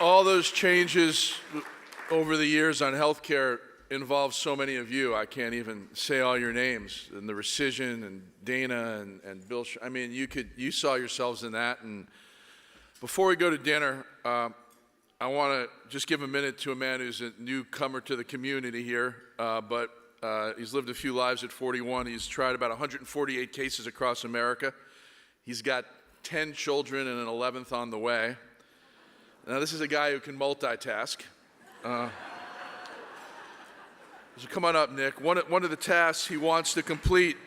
All those changes over the years on healthcare involve so many of you. I can't even say all your names. And the rescission, and Dana, and Bill. I mean, you saw yourselves in that. And before we go to dinner, I want to just give a minute to a man who's a newcomer to the community here, but he's lived a few lives at 41. He's tried about 148 cases across America. He's got 10 children and an 11th on the way. Now, this is a guy who can multitask. So come on up, Nick. One of the tasks he wants to complete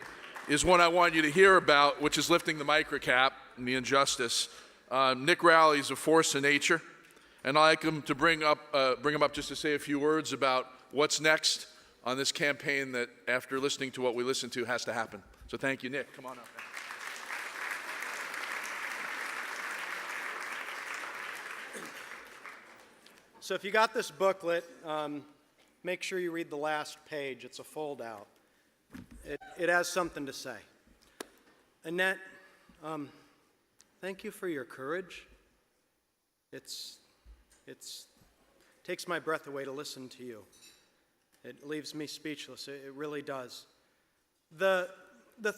is one I want you to hear about, which is lifting the MICRA cap and the injustice. Nick Rowley is a force of nature, and I'd like him to bring him up just to say a few words about what's next on this campaign that, after listening to what we listened to, has to happen. So thank you, Nick. Come on up. So if you got this booklet, make sure you read the last page. It's a fold-out. It has something to say. Annette, thank you for your courage. It takes my breath away to listen to you. It leaves me speechless. It really does. The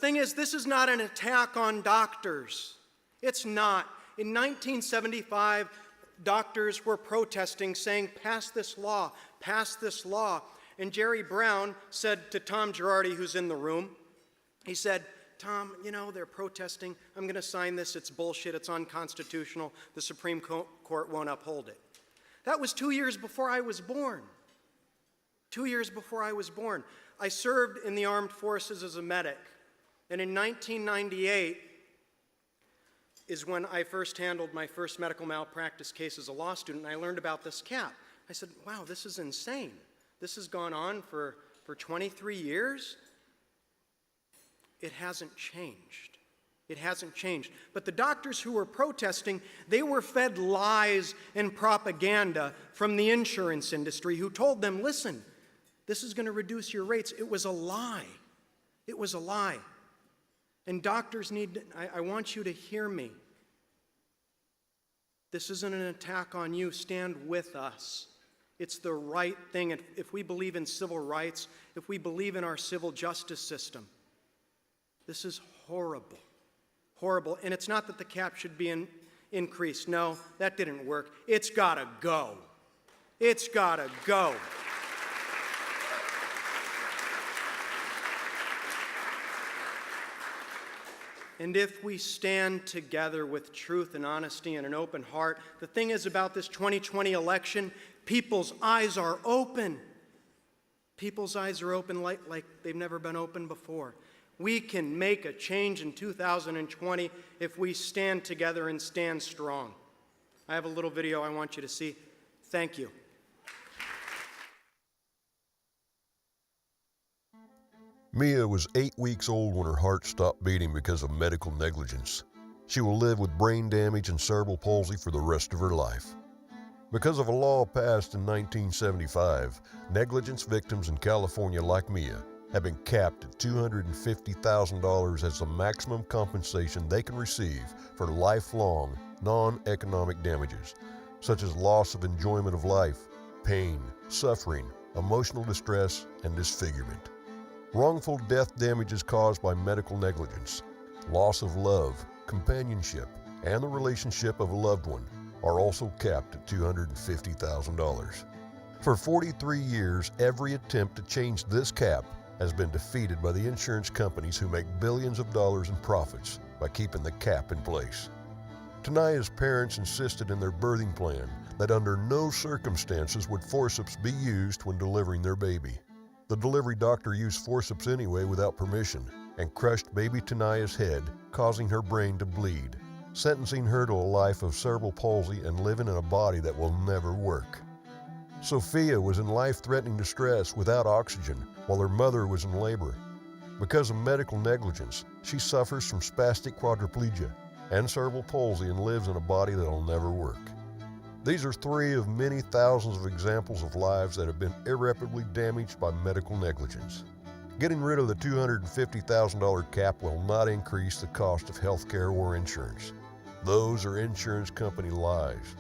thing is, this is not an attack on doctors. It's not. In 1975, doctors were protesting, saying, pass this law, pass this law. And Jerry Brown said to Tom Girardi, who's in the room, he said, Tom, you know, they're protesting. I'm going to sign this. It's bullshit. It's unconstitutional. The Supreme Court won't uphold it. That was 2 years before I was born. 2 years before I was born. I served in the armed forces as a medic. And in 1998 is when I first handled my first medical malpractice case as a law student, and I learned about this cap. I said, wow, this is insane. This has gone on for 23 years. It hasn't changed. It hasn't changed. But the doctors who were protesting, they were fed lies and propaganda from the insurance industry who told them, listen, this is going to reduce your rates. It was a lie. It was a lie. And doctors I want you to hear me. This isn't an attack on you. Stand with us. It's the right thing. And if we believe in civil rights, if we believe in our civil justice system, this is horrible. Horrible. And it's not that the cap should be increased. No, that didn't work. It's got to go. It's got to go. And if we stand together with truth and honesty and an open heart, the thing is about this 2020 election, people's eyes are open. People's eyes are open like they've never been open before. We can make a change in 2020 if we stand together and stand strong. I have a little video I want you to see. Thank you. Mia was 8 weeks old when her heart stopped beating because of medical negligence. She will live with brain damage and cerebral palsy for the rest of her life. Because of a law passed in 1975, negligence victims in California like Mia have been capped at $250,000 as the maximum compensation they can receive for lifelong, non-economic damages, such as loss of enjoyment of life, pain, suffering, emotional distress, and disfigurement. Wrongful death damages caused by medical negligence, loss of love, companionship, and the relationship of a loved one are also capped at $250,000. For 43 years, every attempt to change this cap has been defeated by the insurance companies who make billions of dollars in profits by keeping the cap in place. Tanaya's parents insisted in their birthing plan that under no circumstances would forceps be used when delivering their baby. The delivery doctor used forceps anyway without permission and crushed baby Tanaya's head, causing her brain to bleed, sentencing her to a life of cerebral palsy and living in a body that will never work. Sophia was in life-threatening distress without oxygen while her mother was in labor. Because of medical negligence, she suffers from spastic quadriplegia and cerebral palsy and lives in a body that will never work. These are 3 of many thousands of examples of lives that have been irreparably damaged by medical negligence. Getting rid of the $250,000 cap will not increase the cost of health care or insurance. Those are insurance company lies.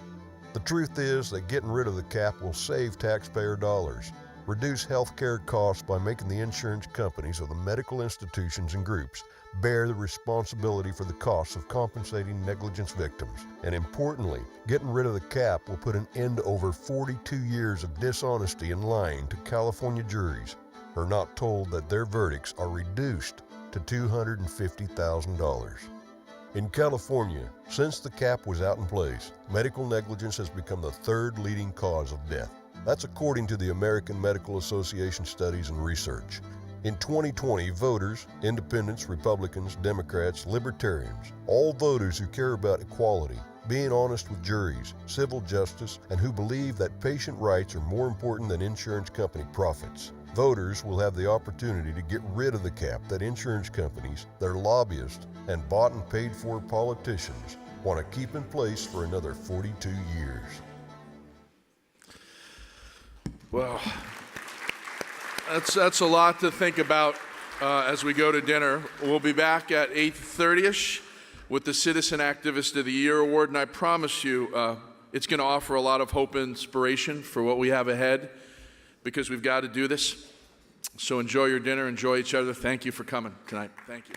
The truth is that getting rid of the cap will save taxpayer dollars, reduce healthcare costs by making the insurance companies or the medical institutions and groups bear the responsibility for the costs of compensating negligence victims. And importantly, getting rid of the cap will put an end to over 42 years of dishonesty and lying to California juries who are not told that their verdicts are reduced to $250,000. In California, since the cap was out in place, medical negligence has become the third leading cause of death. That's according to the American Medical Association studies and research. In 2020, voters, independents, Republicans, Democrats, libertarians, all voters who care about equality, being honest with juries, civil justice, and who believe that patient rights are more important than insurance company profits. Voters will have the opportunity to get rid of the cap that insurance companies, their lobbyists, and bought and paid for politicians want to keep in place for another 42 years. Well, that's a lot to think about as we go to dinner. We'll be back at 8:30ish with the Citizen Activist of the Year Award, and I promise you it's going to offer a lot of hope and inspiration for what we have ahead, because we've got to do this. So enjoy your dinner, enjoy each other. Thank you for coming tonight. Thank you.